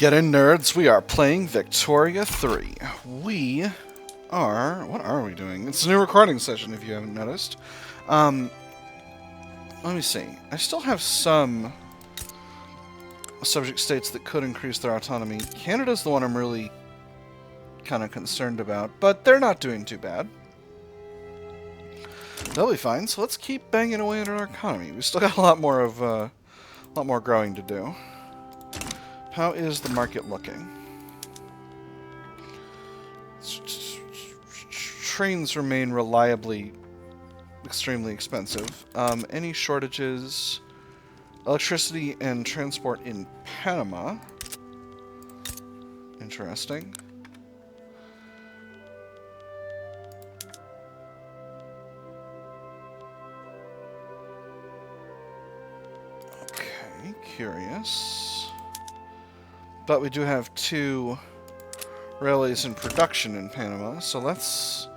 Get in, nerds. We are playing Victoria 3. We are... What are we doing? It's a new recording session, if you haven't noticed. Let me see. I still have some subject states that could increase their autonomy. Canada's the one I'm really kind of concerned about, but they're not doing too bad. They'll be fine, so let's keep banging away at our economy. We still got a lot more growing to do. How is the market looking? Trains remain reliably extremely expensive. Any shortages? Electricity and transport in Panama. Interesting. Okay, curious. But we do have 2 railways in production in Panama, so let's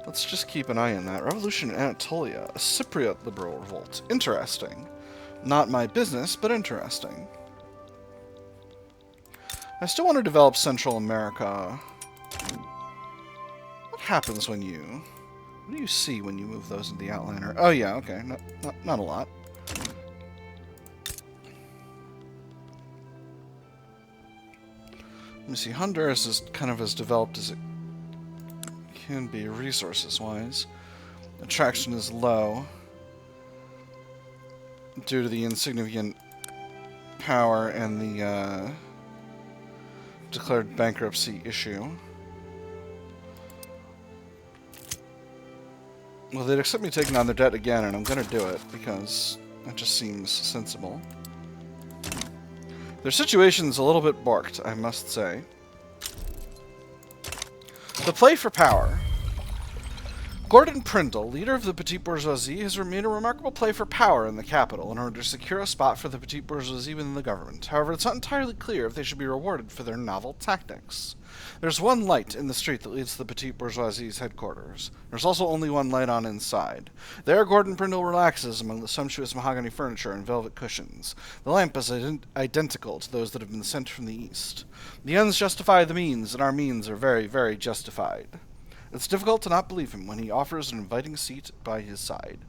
just keep an eye on that. Revolution in Anatolia, a Cypriot liberal revolt. Interesting. Not my business, but interesting. I still want to develop Central America. What happens when you... What do you see when you move those into the outliner? Oh yeah, okay. Not a lot. Let me see, Honduras is kind of as developed as it can be resources-wise. Attraction is low due to the insignificant power and the declared bankruptcy issue. Well, they'd accept me taking on their debt again, and I'm going to do it because that just seems sensible. Their situation's a little bit barked, I must say. The play for power. Gordon Prindle, leader of the petite bourgeoisie, has made a remarkable play for power in the capital in order to secure a spot for the petite bourgeoisie within the government. However, it's not entirely clear if they should be rewarded for their novel tactics. There's one light in the street that leads to the petite bourgeoisie's headquarters. There's also only one light on inside. There, Gordon Prindle relaxes among the sumptuous mahogany furniture and velvet cushions. The lamp is identical to those that have been sent from the east. The ends justify the means, and our means are very, very justified. It's difficult to not believe him when he offers an inviting seat by his side.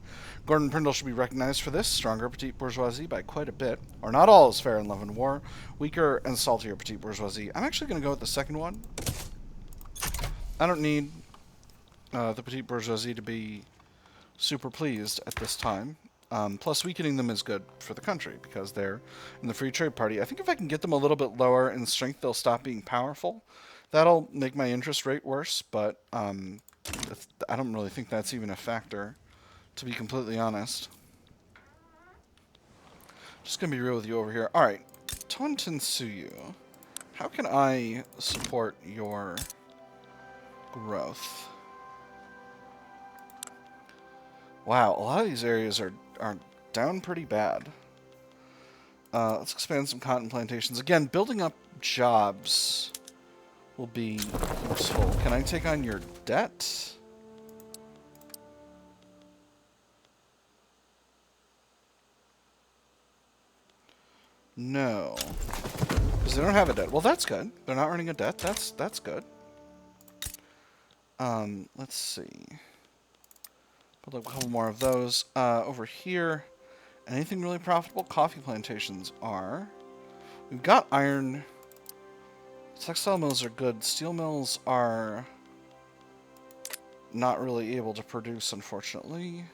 Gordon Prindle should be recognized for this, stronger petite bourgeoisie by quite a bit. Or not all is fair in love and war. Weaker and saltier petite bourgeoisie. I'm actually going to go with the second one. I don't need the petite bourgeoisie to be super pleased at this time. Plus, weakening them is good for the country because they're in the Free Trade Party. I think if I can get them a little bit lower in strength, they'll stop being powerful. That'll make my interest rate worse, but I don't really think that's even a factor, to be completely honest. Just going to be real with you over here. Alright, Tontinsuyu, how can I support your growth? Wow, a lot of these areas are down pretty bad. Let's expand some cotton plantations. Again, building up jobs will be useful. Can I take on your debt? No. Because they don't have a debt. Well, that's good. They're not running a debt. That's good. Let's see. Build up a couple more of those. Over here, anything really profitable? Coffee plantations are. We've got iron. Textile mills are good. Steel mills are not really able to produce, unfortunately.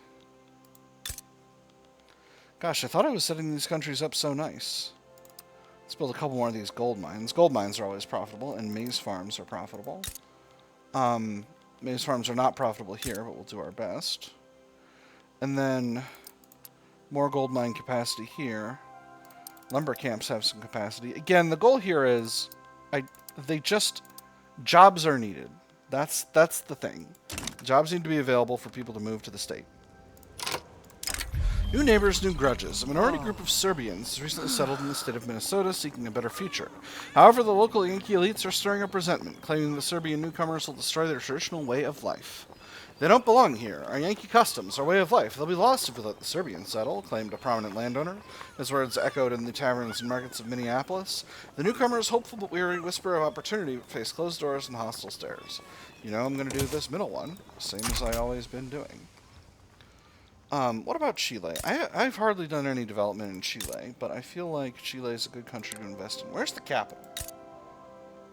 Gosh, I thought I was setting these countries up so nice. Let's build a couple more of these gold mines. Gold mines are always profitable, and maize farms are profitable. Maize farms are not profitable here, but we'll do our best. And then more gold mine capacity here. Lumber camps have some capacity. Again, the goal here is jobs are needed. That's the thing. Jobs need to be available for people to move to the state. New neighbors, new grudges. A minority group of Serbians has recently settled in the state of Minnesota seeking a better future. However, the local Yankee elites are stirring up resentment, claiming the Serbian newcomers will destroy their traditional way of life. They don't belong here. Our Yankee customs, our way of life, they'll be lost if we let the Serbians settle, claimed a prominent landowner. His words echoed in the taverns and markets of Minneapolis. The newcomer's hopeful but weary whisper of opportunity faced closed doors and hostile stares. You know, I'm going to do this middle one, same as I always been doing. What about Chile? I've hardly done any development in Chile, but I feel like Chile is a good country to invest in. Where's the capital?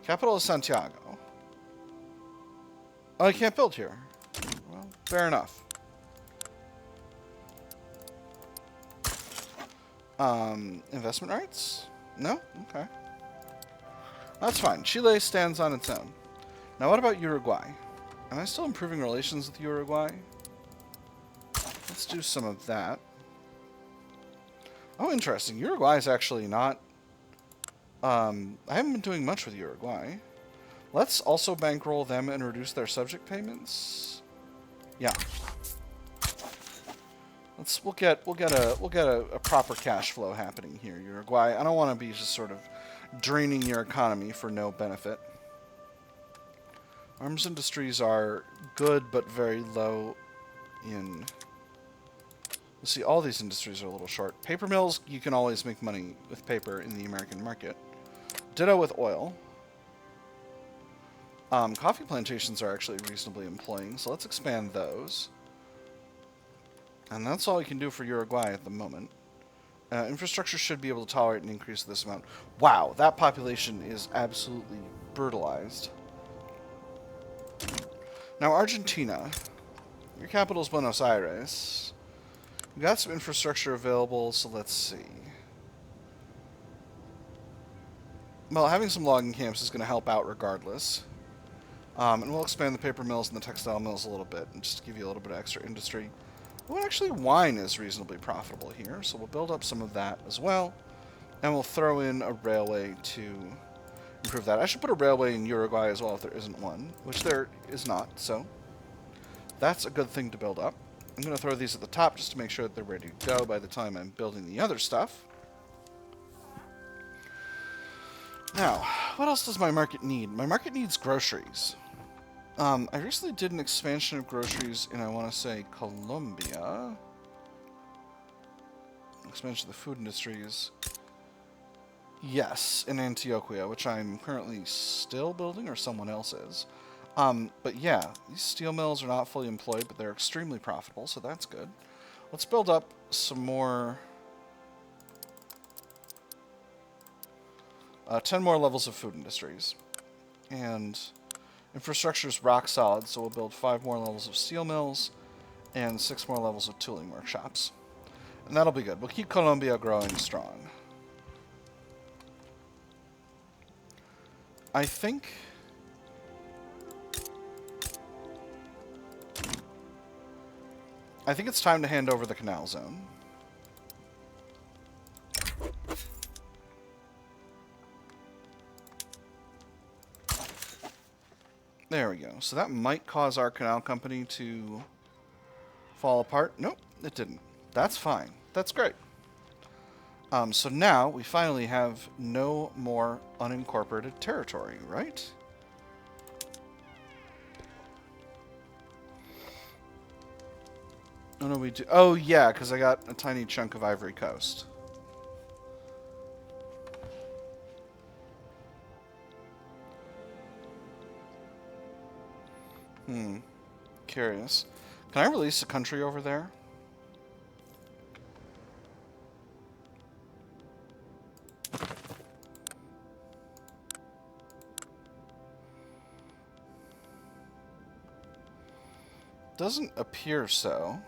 Capital is Santiago. Oh, I can't build here. Well, fair enough. Investment rights? No? Okay. That's fine. Chile stands on its own. Now, what about Uruguay? Am I still improving relations with Uruguay? Let's do some of that. Oh, interesting. Uruguay is actually not... I haven't been doing much with Uruguay. Let's also bankroll them and reduce their subject payments. Yeah. We'll get a proper cash flow happening here, Uruguay. I don't want to be just sort of draining your economy for no benefit. Arms industries are good but very low in... Let's see, all these industries are a little short. Paper mills, you can always make money with paper in the American market. Ditto with oil. Coffee plantations are actually reasonably employing, so let's expand those. And that's all we can do for Uruguay at the moment. Infrastructure should be able to tolerate an increase of this amount. Wow, that population is absolutely brutalized. Now, Argentina. Your capital is Buenos Aires. We've got some infrastructure available, so let's see. Well, having some logging camps is going to help out regardless. And we'll expand the paper mills and the textile mills a little bit, and just give you a little bit of extra industry. Well, actually, wine is reasonably profitable here, so we'll build up some of that as well. And we'll throw in a railway to improve that. I should put a railway in Uruguay as well if there isn't one, which there is not, so that's a good thing to build up. I'm going to throw these at the top just to make sure that they're ready to go by the time I'm building the other stuff. Now, what else does my market need? My market needs groceries. I recently did an expansion of groceries in, I want to say, Colombia. Expansion of the food industries. Yes, in Antioquia, which I'm currently still building, or someone else is. But yeah, these steel mills are not fully employed, but they're extremely profitable, so that's good. Let's build up some more... 10 more levels of food industries. And infrastructure is rock solid, so we'll build 5 more levels of steel mills and 6 more levels of tooling workshops. And that'll be good. We'll keep Colombia growing strong. I think it's time to hand over the canal zone. There we go. So that might cause our canal company to fall apart. Nope, it didn't. That's fine. That's great. So now we finally have no more unincorporated territory, right? Oh, no, we do. Oh, yeah, because I got a tiny chunk of Ivory Coast. Curious. Can I release a country over there? Doesn't appear so.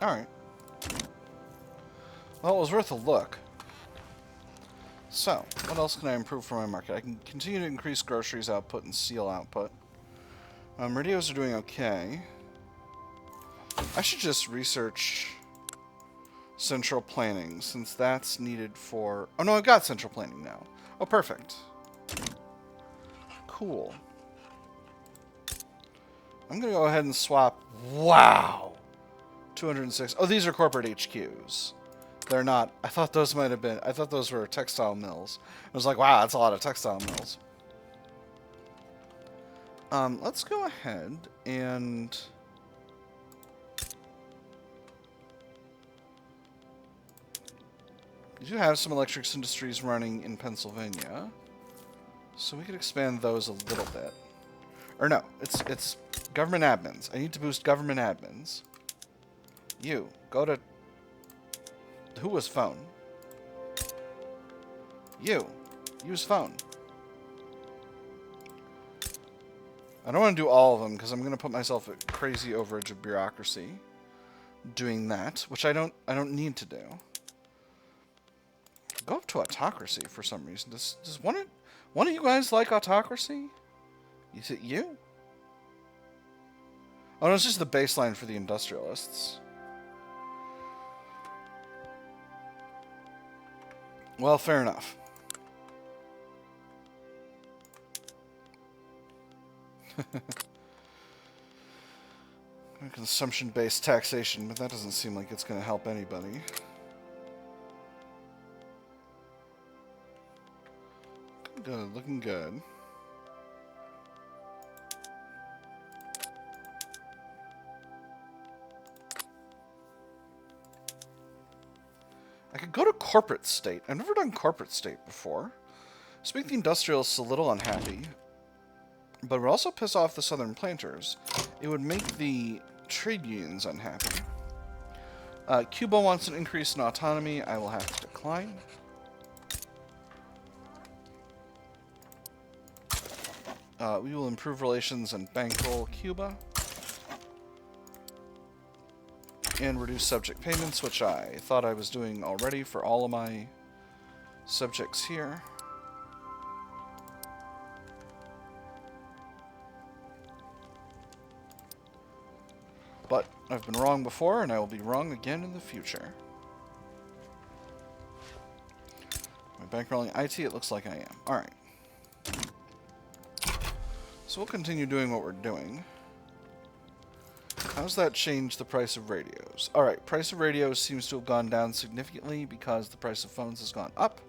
Alright. Well, it was worth a look. So, what else can I improve for my market? I can continue to increase groceries output and steel output. Radios are doing okay. I should just research central planning, since that's needed for... Oh, no, I've got central planning now. Oh, perfect. Cool. I'm going to go ahead and swap... Wow! 206. Oh, these are corporate HQs. They're not. I thought those might have been. I thought those were textile mills. I was like, wow, that's a lot of textile mills. Let's go ahead and... We do have some electrics industries running in Pennsylvania, so we could expand those a little bit. Or no, it's government admins. I need to boost government admins. You, go to... Who was phone? You, use phone. I don't want to do all of them because I'm going to put myself at crazy overage of bureaucracy doing that, which I don't need to do. Go up to autocracy for some reason. Does one of you guys like autocracy? Is it you? Oh, no, it's just the baseline for the industrialists. Well, fair enough. Consumption-based taxation, but that doesn't seem like it's going to help anybody. Good, looking good. I could go to corporate state. I've never done corporate state before. This makes the industrialists a little unhappy, but it would also piss off the southern planters. It would make the trade unions unhappy. Cuba wants an increase in autonomy. I will have to decline. We will improve relations and bankroll Cuba. And reduce subject payments, which I thought I was doing already for all of my subjects here. But I've been wrong before, and I will be wrong again in the future. Am I bankrolling IT? It looks like I am. Alright. So we'll continue doing what we're doing. How's that change the price of radios? Alright, price of radios seems to have gone down significantly because the price of phones has gone up,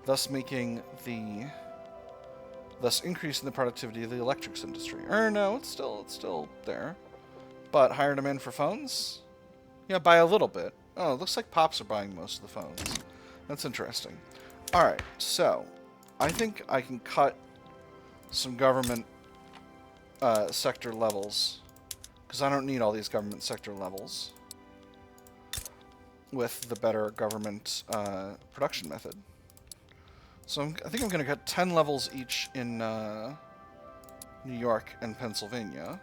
thus increasing the productivity of the electrics industry. Or no, it's still there. But higher demand for phones? Yeah, by a little bit. Oh, it looks like Pops are buying most of the phones. That's interesting. Alright, so I think I can cut some government sector levels, because I don't need all these government sector levels with the better government production method. So I think I'm going to cut 10 levels each in New York and Pennsylvania.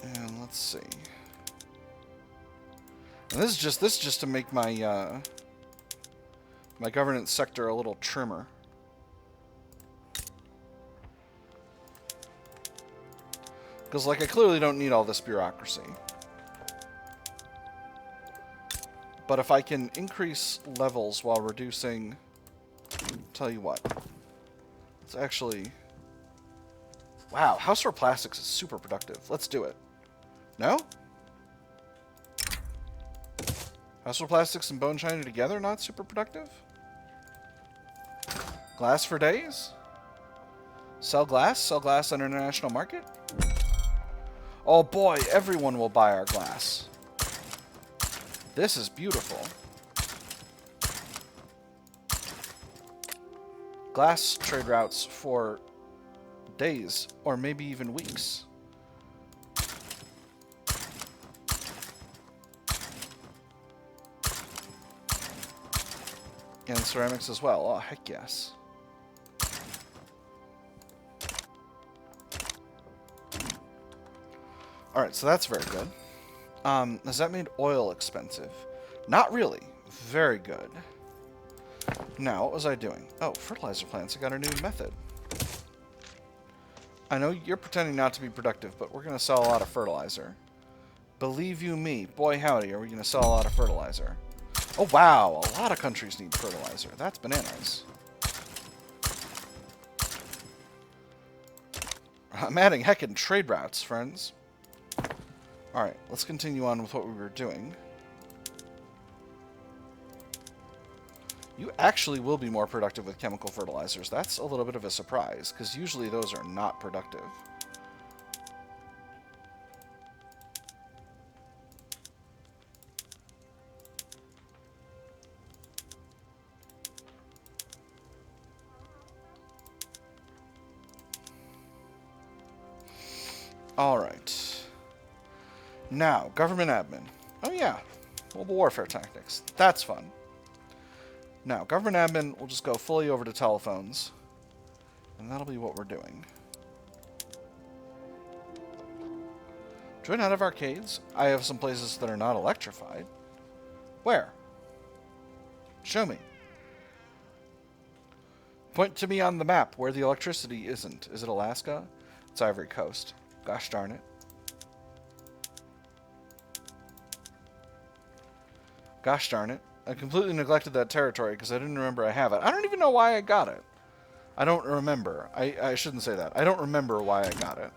And let's see. And this is just to make my my governance sector a little trimmer. Because, like, I clearly don't need all this bureaucracy. But if I can increase levels while reducing... Tell you what. It's actually... Wow, household plastics is super productive. Let's do it. No? Household plastics and bone china together, not super productive? Glass for days? Sell glass? Sell glass on international market? Oh boy, everyone will buy our glass. This is beautiful. Glass trade routes for days, or maybe even weeks. And ceramics as well. Oh, heck yes. Alright, so that's very good. Has that made oil expensive? Not really. Very good. Now, what was I doing? Oh, fertilizer plants. I got a new method. I know you're pretending not to be productive, but we're going to sell a lot of fertilizer. Believe you me, boy howdy, are we going to sell a lot of fertilizer. Oh, wow. A lot of countries need fertilizer. That's bananas. I'm adding heckin' trade routes, friends. Alright, let's continue on with what we were doing. You actually will be more productive with chemical fertilizers. That's a little bit of a surprise, because usually those are not productive. Alright. Now, government admin. Oh yeah, mobile warfare tactics. That's fun. Now, government admin, we'll just go fully over to telephones. And that'll be what we're doing. Join out of arcades. I have some places that are not electrified. Where? Show me. Point to me on the map where the electricity isn't. Is it Alaska? It's Ivory Coast. Gosh darn it. Gosh darn it. I completely neglected that territory because I didn't remember I have it. I don't even know why I got it. I don't remember. I shouldn't say that. I don't remember why I got it.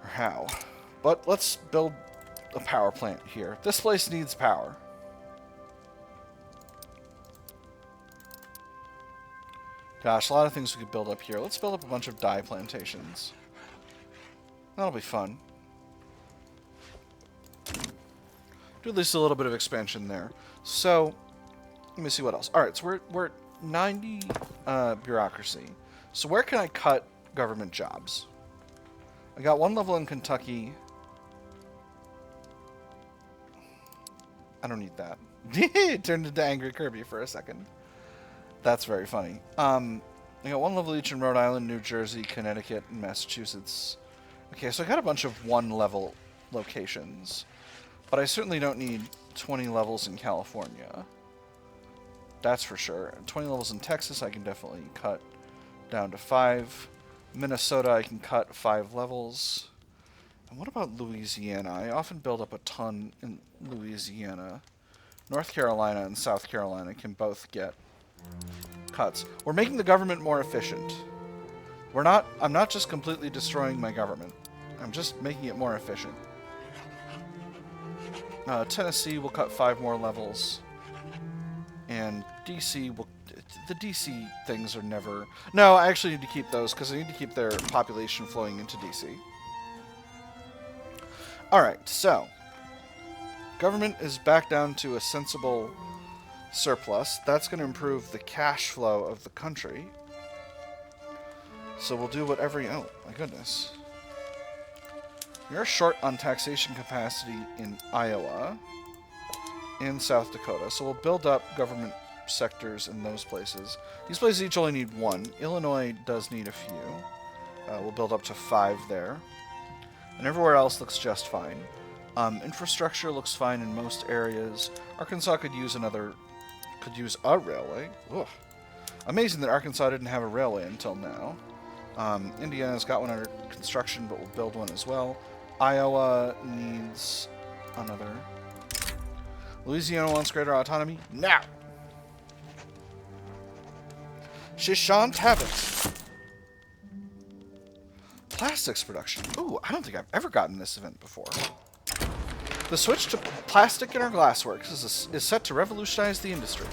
Or how. But let's build a power plant here. This place needs power. Gosh, a lot of things we could build up here. Let's build up a bunch of dye plantations. That'll be fun. Do at least a little bit of expansion there. So, let me see what else. Alright, so we're at 90 bureaucracy. So where can I cut government jobs? I got one level in Kentucky. I don't need that. It turned into Angry Kirby for a second. That's very funny. I got one level each in Rhode Island, New Jersey, Connecticut, and Massachusetts. Okay, so I got a bunch of one-level locations. But I certainly don't need 20 levels in California. That's for sure. 20 levels in Texas I can definitely cut down to 5. Minnesota I can cut 5 levels. And what about Louisiana? I often build up a ton in Louisiana. North Carolina and South Carolina can both get cuts. We're making the government more efficient. I'm not just completely destroying my government. I'm just making it more efficient. Tennessee will cut 5 more levels. And DC will... The DC things are never... No, I actually need to keep those, because I need to keep their population flowing into DC. Alright, so... Government is back down to a sensible surplus. That's going to improve the cash flow of the country. So we'll do whatever... Oh, my goodness. You're short on taxation capacity in Iowa and South Dakota, so we'll build up government sectors in those places. These places each only need 1. Illinois does need a few. We'll build up to 5 there. And everywhere else looks just fine. Infrastructure looks fine in most areas. Arkansas could use a railway. Ugh. Amazing that Arkansas didn't have a railway until now. Indiana's got one under construction, but we'll build one as well. Iowa needs another. Louisiana wants greater autonomy? Now! She shan't have it. Plastics production. Ooh, I don't think I've ever gotten this event before. The switch to plastic in our glassworks is set to revolutionize the industry.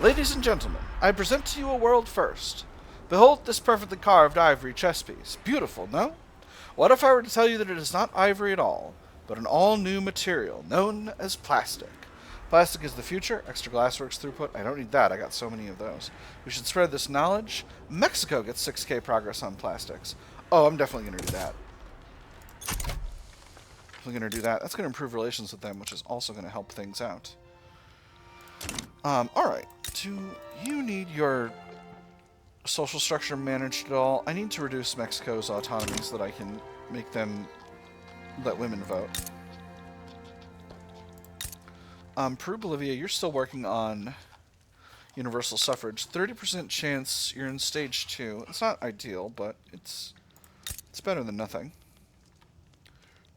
Ladies and gentlemen, I present to you a world first. Behold this perfectly carved ivory chess piece. Beautiful, no? What if I were to tell you that it is not ivory at all, but an all-new material known as plastic? Plastic is the future. Extra glassworks throughput. I don't need that. I got so many of those. We should spread this knowledge. Mexico gets 6K progress on plastics. Oh, I'm definitely going to do that. Definitely going to do that. That's going to improve relations with them, which is also going to help things out. Alright. Do you need your social structure managed at all? I need to reduce Mexico's autonomy so that I can make them let women vote. Peru, Bolivia, you're still working on universal suffrage. 30% chance you're in stage 2. It's not ideal, but it's better than nothing.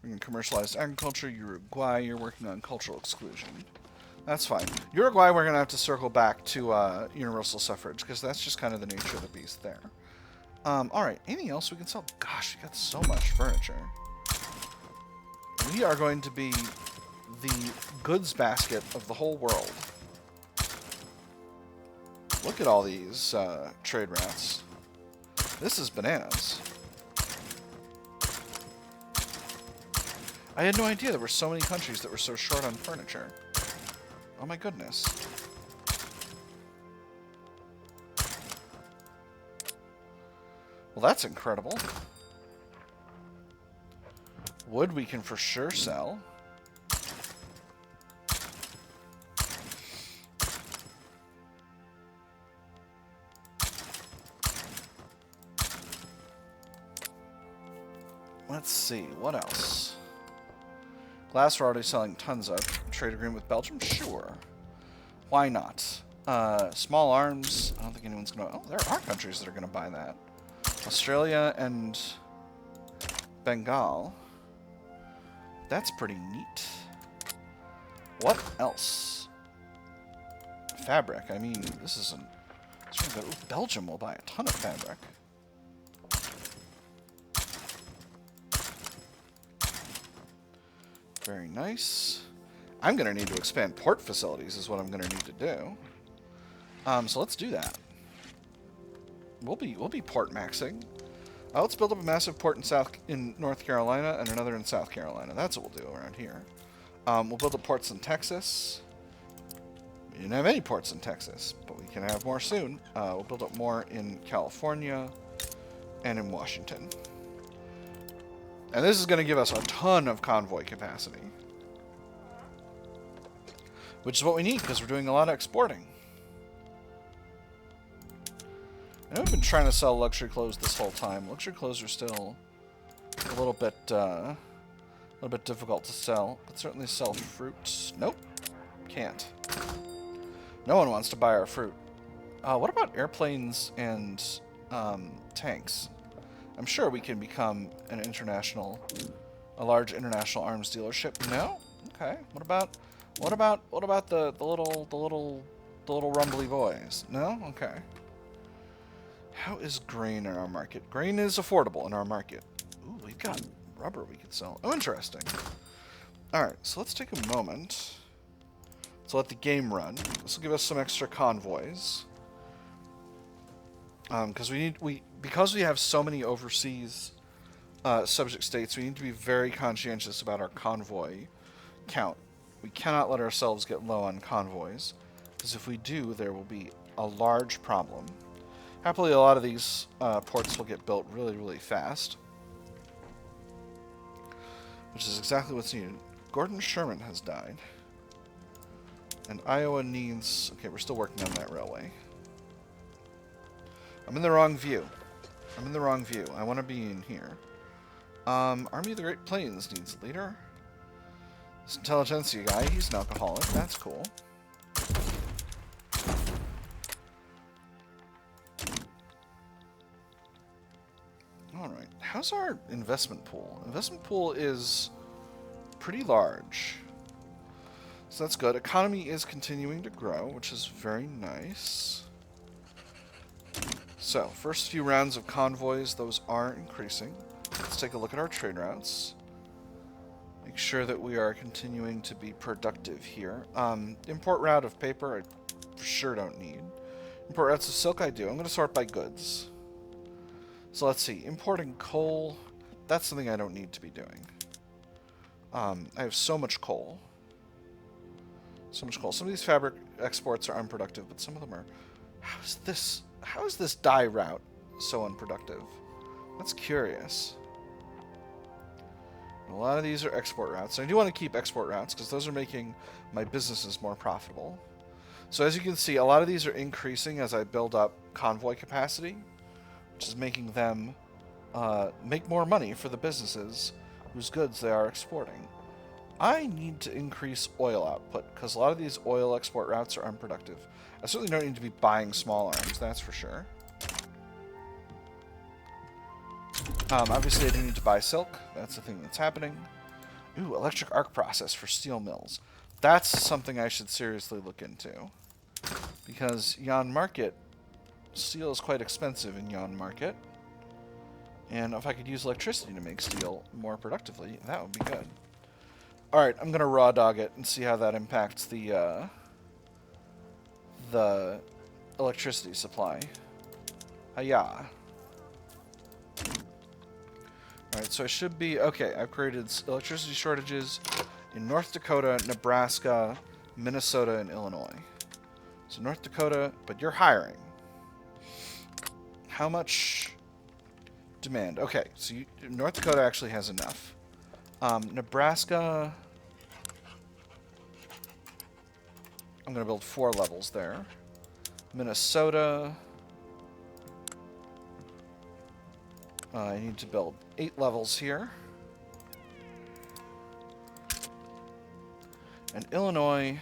We're going to commercialize agriculture. Uruguay, you're working on cultural exclusion. That's fine. Uruguay, we're going to have to circle back to universal suffrage, because that's just kind of the nature of the beast there. Alright, anything else we can sell? Gosh, we got so much furniture. We are going to be the goods basket of the whole world. Look at all these trade routes. This is bananas. I had no idea there were so many countries that were so short on furniture. Oh my goodness. Well, that's incredible. Wood we can for sure sell. Let's see, what else? Glass we're already selling tons of. Trade agreement with Belgium? Sure. Why not? Small arms, I don't think anyone's gonna... Oh, there are countries that are gonna buy that. Australia and Bengal. That's pretty neat. What else? Fabric. I mean, this isn't... Ooh, Belgium will buy a ton of fabric. Very nice. I'm going to need to expand port facilities is what I'm going to need to do. So let's do that. We'll be port maxing. Let's build up a massive port in North Carolina and another in South Carolina. That's what we'll do around here. We'll build up ports in Texas. We didn't have any ports in Texas, but we can have more soon. We'll build up more in California and in Washington. And this is going to give us a ton of convoy capacity. Which is what we need, because we're doing a lot of exporting. I know we've been trying to sell luxury clothes this whole time. Luxury clothes are still a little bit difficult to sell. But certainly sell fruit. Nope. Can't. No one wants to buy our fruit. What about airplanes and tanks? I'm sure we can become a large international arms dealership. No? Okay. What about the little rumbly boys? No? Okay. How is grain in our market? Grain is affordable in our market. Ooh, we've got rubber we could sell. Oh, interesting. Alright, so let's take a moment to let the game run. This will give us some extra convoys. Because we have so many overseas subject states, we need to be very conscientious about our convoy count. We cannot let ourselves get low on convoys, because if we do, there will be a large problem. Happily, a lot of these ports will get built really, really fast, which is exactly what's needed. Gordon Sherman has died, and Iowa needs... Okay, we're still working on that railway. I'm in the wrong view. I want to be in here. Army of the Great Plains needs a leader. This intelligentsia guy, he's an alcoholic. That's cool. Alright, how's our investment pool? Investment pool is pretty large. So that's good. Economy is continuing to grow, which is very nice. So, first few rounds of convoys, those are increasing. Let's take a look at our trade routes. Make sure that we are continuing to be productive here. Import route of paper, I for sure don't need. Import routes of silk, I do. I'm going to sort by goods. So let's see. Importing coal, that's something I don't need to be doing. I have so much coal. So much coal. Some of these fabric exports are unproductive, but some of them are... How is this dye route so unproductive? That's curious. A lot of these are export routes. I do want to keep export routes because those are making my businesses more profitable. So as you can see, a lot of these are increasing as I build up convoy capacity, which is making them make more money for the businesses whose goods they are exporting. I need to increase oil output because a lot of these oil export routes are unproductive. I certainly don't need to be buying small arms, that's for sure. Obviously I do need to buy silk. That's the thing that's happening. Ooh, electric arc process for steel mills. That's something I should seriously look into. Because Yon Market, steel is quite expensive in Yon Market. And if I could use electricity to make steel more productively, that would be good. Alright, I'm gonna raw dog it and see how that impacts the electricity supply. Hiya. Alright, so I should be... Okay, I've created electricity shortages in North Dakota, Nebraska, Minnesota, and Illinois. So North Dakota, but you're hiring. How much demand? Okay, so North Dakota actually has enough. Nebraska... I'm going to build 4 levels there. Minnesota... I need to build 8 levels here. And Illinois,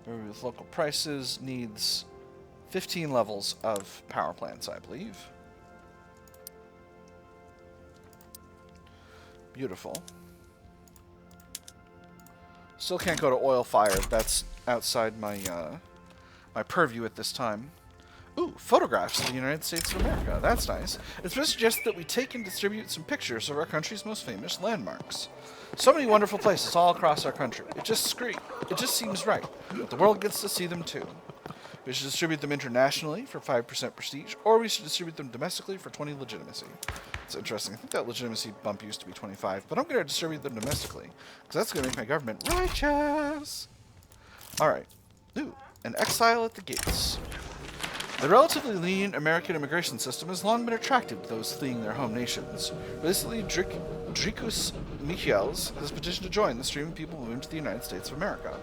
with local prices, needs 15 levels of power plants, I believe. Beautiful. Still can't go to oil fire. That's outside my my purview at this time. Ooh, photographs of the United States of America. That's nice. It's been suggested that we take and distribute some pictures of our country's most famous landmarks. So many wonderful places all across our country. It just seems right. The world gets to see them too. We should distribute them internationally for 5% prestige, or we should distribute them domestically for 20 legitimacy. It's interesting. I think that legitimacy bump used to be 25, but I'm going to distribute them domestically, because that's going to make my government righteous. Alright. Ooh, an exile at the gates. The relatively lenient American immigration system has long been attractive to those fleeing their home nations. Recently, Dricus Michels has petitioned to join the stream of people moving to the United States of America.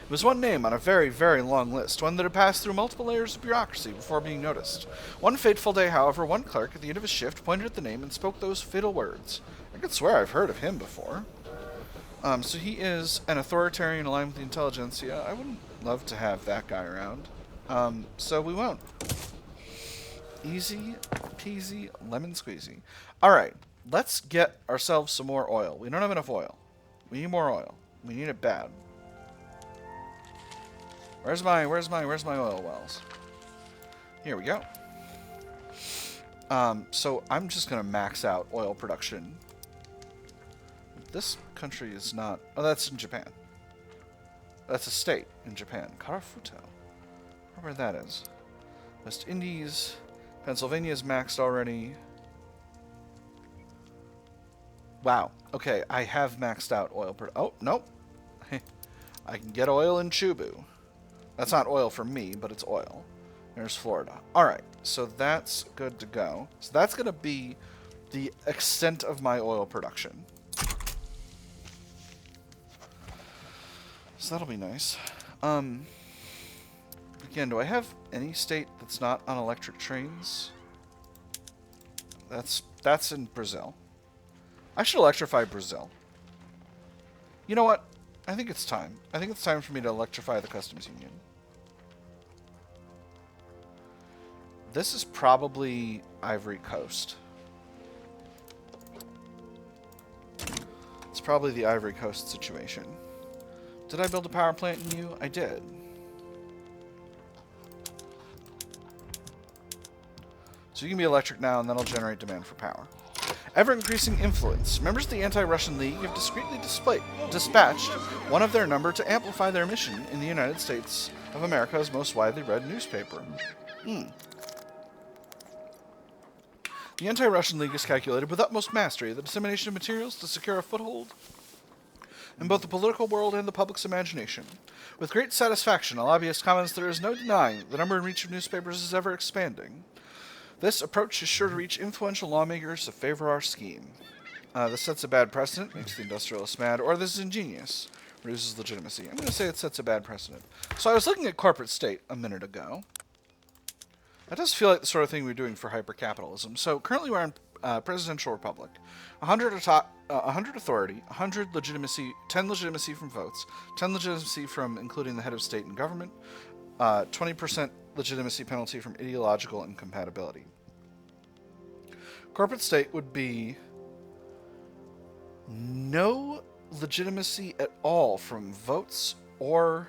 It was one name on a very, very long list, one that had passed through multiple layers of bureaucracy before being noticed. One fateful day, however, one clerk at the end of his shift pointed at the name and spoke those fatal words. I could swear I've heard of him before. So he is an authoritarian aligned with the intelligentsia. I wouldn't love to have that guy around. So we won't. Easy peasy lemon squeezy. Alright, let's get ourselves some more oil. We don't have enough oil. We need more oil. We need it bad. Where's my oil wells? Here we go. So I'm just gonna max out oil production. This country is not... Oh, that's in Japan. That's a state in Japan. Karafuto. I wonder where that is. West Indies. Pennsylvania is maxed already. Wow. Okay, I have maxed out oil. Oh, nope. I can get oil in Chubu. That's not oil for me, but it's oil. There's Florida. Alright, so that's good to go. So that's going to be the extent of my oil production. So that'll be nice. Again, do I have any state that's not on electric trains? That's in Brazil. I should electrify Brazil. You know what? I think it's time. I think it's time for me to electrify the customs union. This is probably Ivory Coast. It's probably the Ivory Coast situation. Did I build a power plant in you? I did. So you can be electric now, and that'll generate demand for power. Ever-increasing influence. Members of the Anti-Russian League have discreetly dispatched one of their number to amplify their mission in the United States of America's most widely read newspaper. The Anti-Russian League has calculated with utmost mastery the dissemination of materials to secure a foothold in both the political world and the public's imagination. With great satisfaction, a lobbyist comments there is no denying that the number and reach of newspapers is ever expanding. This approach is sure to reach influential lawmakers to favor our scheme. This sets a bad precedent, makes the industrialists mad, or this is ingenious, reduces legitimacy. I'm going to say it sets a bad precedent. So I was looking at corporate state a minute ago. That does feel like the sort of thing we're doing for hypercapitalism. So currently we're in presidential republic. 100 authority, 100 legitimacy, 10 legitimacy from votes, 10 legitimacy from including the head of state and government, 20% legitimacy penalty from ideological incompatibility. Corporate state would be no legitimacy at all from votes or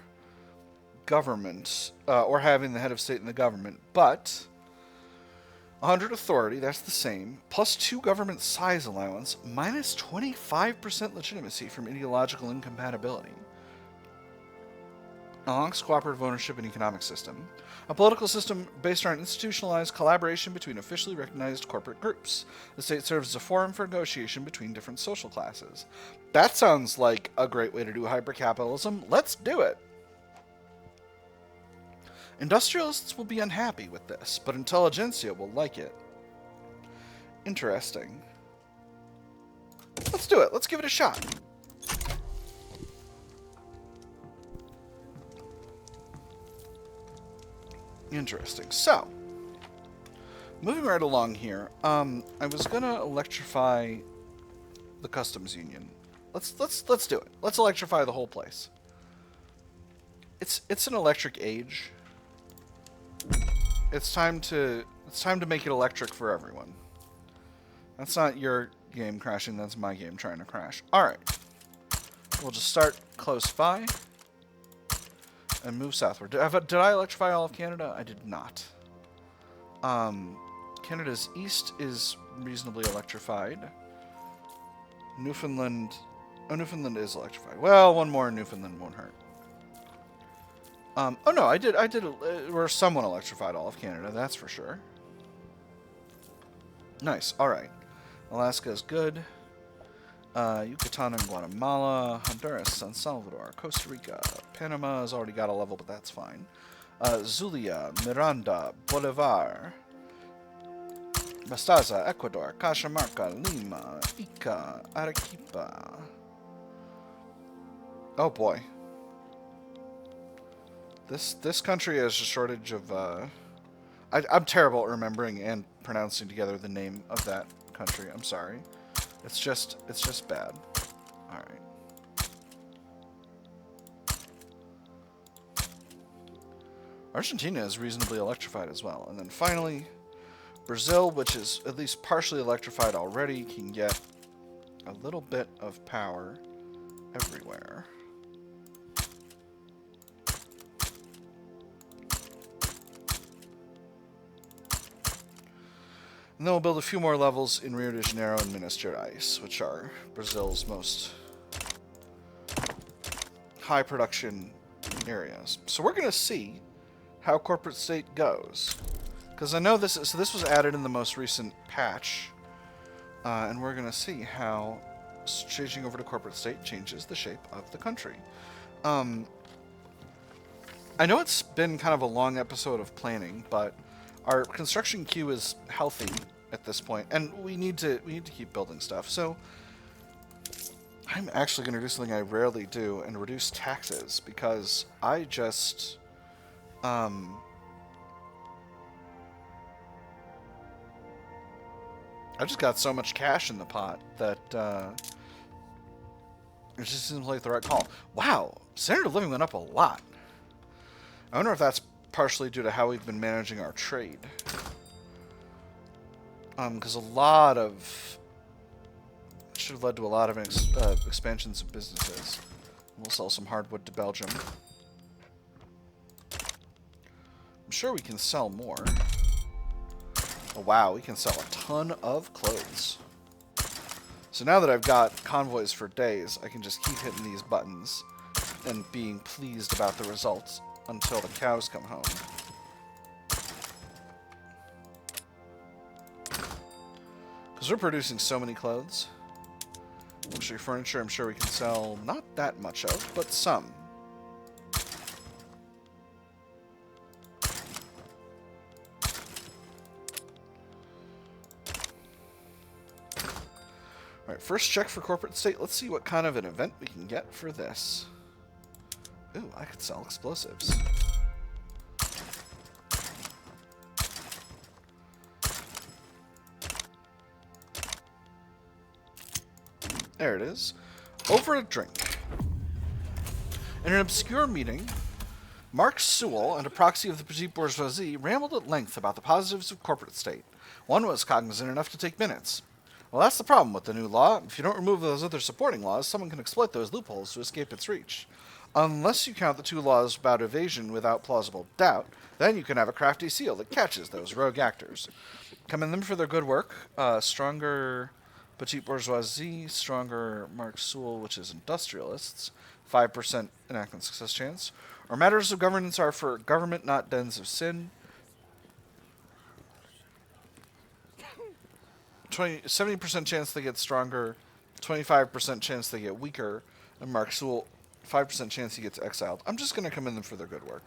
government, or having the head of state in the government, but 100 authority, that's the same, plus 2 government size allowance, minus 25% legitimacy from ideological incompatibility. Amongst cooperative ownership and economic system, a political system based on institutionalized collaboration between officially recognized corporate groups. The state serves as a forum for negotiation between different social classes. That sounds like a great way to do hypercapitalism. Let's do it! Industrialists will be unhappy with this, but intelligentsia will like it. Interesting. Let's do it. Let's give it a shot. Interesting. So, moving right along here, I was gonna electrify the customs union. Let's do it. Let's electrify the whole place. It's an electric age. It's time to make it electric for everyone. That's not your game crashing, that's my game trying to crash. Alright. We'll just start close by and move southward. Did I electrify all of Canada? I did not. Canada's east is reasonably electrified. Newfoundland... Oh, Newfoundland is electrified. Well, one more in Newfoundland won't hurt. Oh no, I did, we're somewhat electrified all of Canada, that's for sure. Nice, alright. Alaska is good. Yucatan and Guatemala, Honduras, San Salvador, Costa Rica, Panama has already got a level, but that's fine. Zulia, Miranda, Bolivar, Bastaza, Ecuador, Cajamarca, Lima, Ica, Arequipa. Oh boy. This country has a shortage of, I'm terrible at remembering and pronouncing together the name of that country. I'm sorry. It's just bad. Alright. Argentina is reasonably electrified as well. And then finally, Brazil, which is at least partially electrified already, can get a little bit of power everywhere. And then we'll build a few more levels in Rio de Janeiro and Minas Gerais, which are Brazil's most high production areas. So we're going to see how corporate state goes. Because I know this was added in the most recent patch. And we're going to see how changing over to corporate state changes the shape of the country. I know it's been kind of a long episode of planning, but our construction queue is healthy at this point, and we need to keep building stuff. So I'm actually going to do something I rarely do and reduce taxes, because I just got so much cash in the pot that it just seems like the right call. Wow, standard of living went up a lot. I wonder if that's partially due to how we've been managing our trade. Because a lot of... should have led to a lot of expansions of businesses. We'll sell some hardwood to Belgium. I'm sure we can sell more. Oh wow, we can sell a ton of clothes. So now that I've got convoys for days, I can just keep hitting these buttons and being pleased about the results until the cows come home. Because we're producing so many clothes. Luxury furniture, I'm sure we can sell not that much of, but some. Alright, first check for corporate state. Let's see what kind of an event we can get for this. Ooh, I could sell explosives. There it is. Over a drink. In an obscure meeting, Mark Sewell and a proxy of the petite bourgeoisie rambled at length about the positives of corporate state. One was cognizant enough to take minutes. Well, that's the problem with the new law. If you don't remove those other supporting laws, someone can exploit those loopholes to escape its reach. Unless you count the two laws about evasion without plausible doubt, then you can have a crafty seal that catches those rogue actors. Commend them for their good work. Stronger petite bourgeoisie, stronger Mark Sewell, which is industrialists, 5% enactment success chance. Our matters of governance are for government, not dens of sin. 70% chance they get stronger, 25% chance they get weaker, and Mark Sewell, 5% chance he gets exiled. I'm just going to commend them for their good work.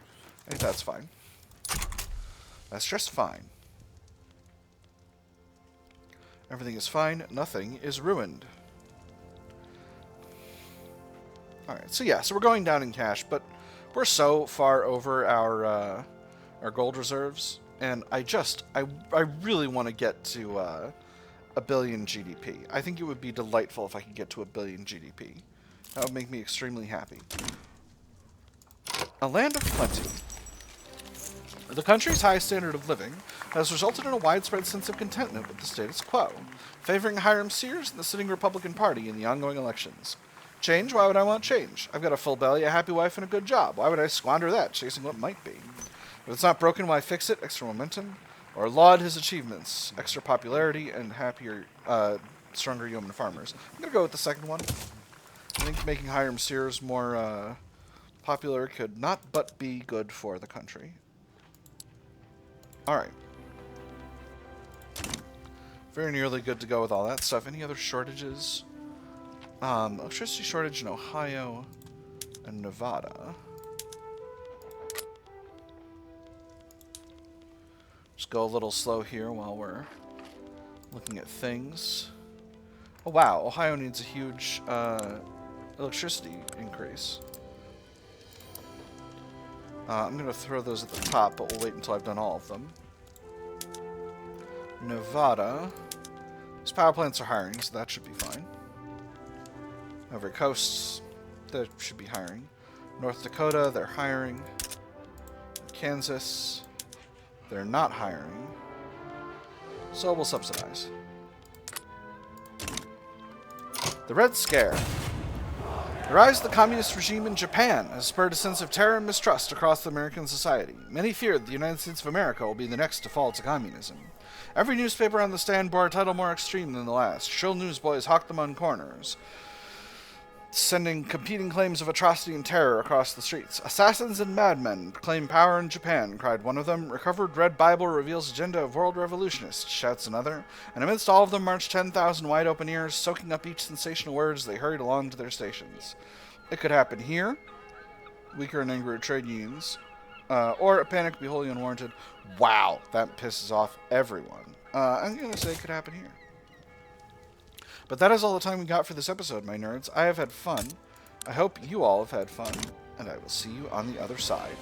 I think that's fine. That's just fine. Everything is fine. Nothing is ruined. Alright, so yeah, so we're going down in cash, but we're so far over our gold reserves, and I really want to get to a billion GDP. I think it would be delightful if I could get to a billion GDP. That would make me extremely happy. A land of plenty. The country's high standard of living has resulted in a widespread sense of contentment with the status quo, favoring Hiram Sears and the sitting Republican Party in the ongoing elections. Change? Why would I want change? I've got a full belly, a happy wife, and a good job. Why would I squander that, chasing what might be? If it's not broken, why fix it? Extra momentum? Or laud his achievements, extra popularity, and happier, stronger yeoman farmers. I'm going to go with the second one. I think making Hiram Sears more popular could not but be good for the country. Alright. Very nearly good to go with all that stuff. Any other shortages? Electricity shortage in Ohio and Nevada. Just go a little slow here while we're looking at things. Oh wow, Ohio needs a huge electricity increase. I'm going to throw those at the top, but we'll wait until I've done all of them. Nevada. These power plants are hiring, so that should be fine. Over coasts, they should be hiring. North Dakota, they're hiring. Kansas, they're not hiring. So we'll subsidize. The Red Scare. The rise of the communist regime in Japan has spurred a sense of terror and mistrust across American society. Many feared the United States of America will be the next to fall to communism. Every newspaper on the stand bore a title more extreme than the last. Shrill newsboys hawked them on corners, sending competing claims of atrocity and terror across the streets. Assassins and madmen claim power in Japan, cried one of them. Recovered Red Bible reveals agenda of world revolutionists, shouts another. And amidst all of them marched 10,000 wide-open ears, soaking up each sensational word as they hurried along to their stations. It could happen here, weaker and angrier trade unions, or a panic be wholly unwarranted. Wow, that pisses off everyone. I'm going to say it could happen here. But that is all the time we got for this episode, my nerds. I have had fun. I hope you all have had fun, and I will see you on the other side.